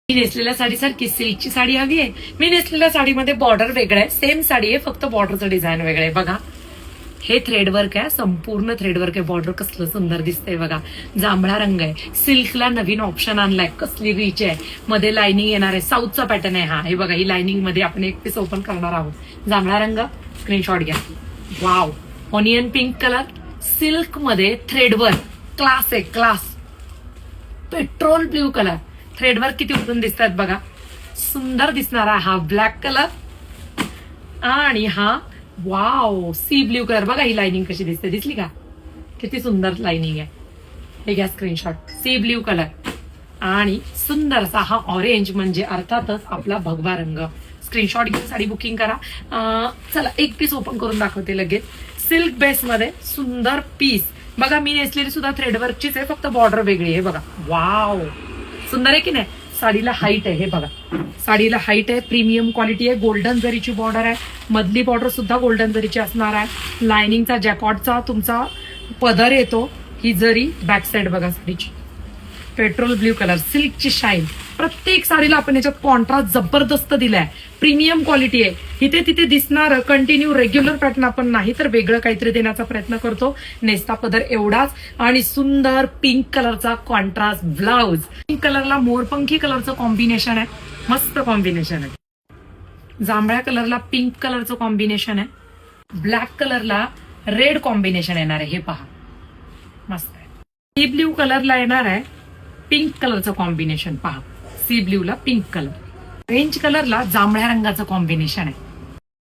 मी नेसलेल्या साडीसारखी सिल्कची साडी हवी आहे. मी नेसलेल्या साडीमध्ये बॉर्डर वेगळं आहे, सेम साडी आहे, फक्त बॉर्डरचं डिझाईन वेगळं आहे. बघा हे थ्रेडवर्क आहे, संपूर्ण थ्रेडवर्क आहे. बॉर्डर कसलं सुंदर दिसतंय बघा. जांभळा रंग आहे. सिल्कला नवीन ऑप्शन आणलाय, कसली रिच आहे. मध्ये लाइनिंग येणार आहे, साऊथचा पॅटर्न आहे हा. हे बघा ही लाइनिंग मध्ये आपण एक पीस ओपन करणार आहोत. जांभळा रंग, स्क्रीनशॉट घ्या. Wow, onion pink colour, silk मध्ये थ्रेडवर्क, क्लास आहे class. Petrol blue colour, threadwork किती उठून दिसतात बघा. सुंदर दिसणारा हा ब्लॅक कलर आणि हा वाव सी ब्ल्यू कलर. बघा ही लाइनिंग कशी दिसते, दिसली का? किती सुंदर लाइनिंग आहे. हे घ्या स्क्रीनशॉट. सी ब्ल्यू कलर आणि सुंदर असा हा ऑरेंज, म्हणजे अर्थातच आपला भगवा रंग. स्क्रीनशॉट घेऊन साडी बुकिंग करा. चला एक पीस ओपन करून दाखवते लगेच. सिल्क बेस मध्ये सुंदर पीस बघा. मी नेसलेली सुद्धा थ्रेडवर्कचीच आहे, फक्त बॉर्डर वेगळी आहे. बघा वाव, सुंदर आहे की नाही? साडीला हाईट आहे, हे बघा साडीला हाईट आहे, प्रीमियम क्वालिटी आहे. गोल्डन जरीची बॉर्डर आहे, मधली बॉर्डर सुद्धा गोल्डन जरीची असणार आहे. लाइनिंगचा जॅकॉटचा तुमचा पदर येतो. ही जरी बॅक साइड बघा साडीची. पेट्रोल ब्ल्यू कलर, सिल्कची शाईन. प्रत्येक साडीला आपण याच्यात कॉन्ट्रास्ट जबरदस्त दिलाय. प्रीमियम क्वालिटी आहे. इथे तिथे दिसणार कंटिन्यू रेग्युलर पॅटर्न आपण नाही तर वेगळं काहीतरी देण्याचा प्रयत्न करतो. नेसता पदर एवढाच आणि सुंदर पिंक कलरचा कॉन्ट्रास्ट ब्लाउज. पिंक कलरला मोरपंखी कलरचं कॉम्बिनेशन आहे, मस्त कॉम्बिनेशन आहे. जांभळ्या कलरला पिंक कलरचं कॉम्बिनेशन आहे. ब्लॅक कलरला रेड कॉम्बिनेशन येणार आहे, हे पहा मस्त आहे. सी ब्ल्यू कलरला येणार आहे पिंक कलरचं कॉम्बिनेशन, पहा सी ब्ल्यू ला पिंक कलर. ऑरेंज कलरला जांभळ्या रंगाचं कॉम्बिनेशन आहे.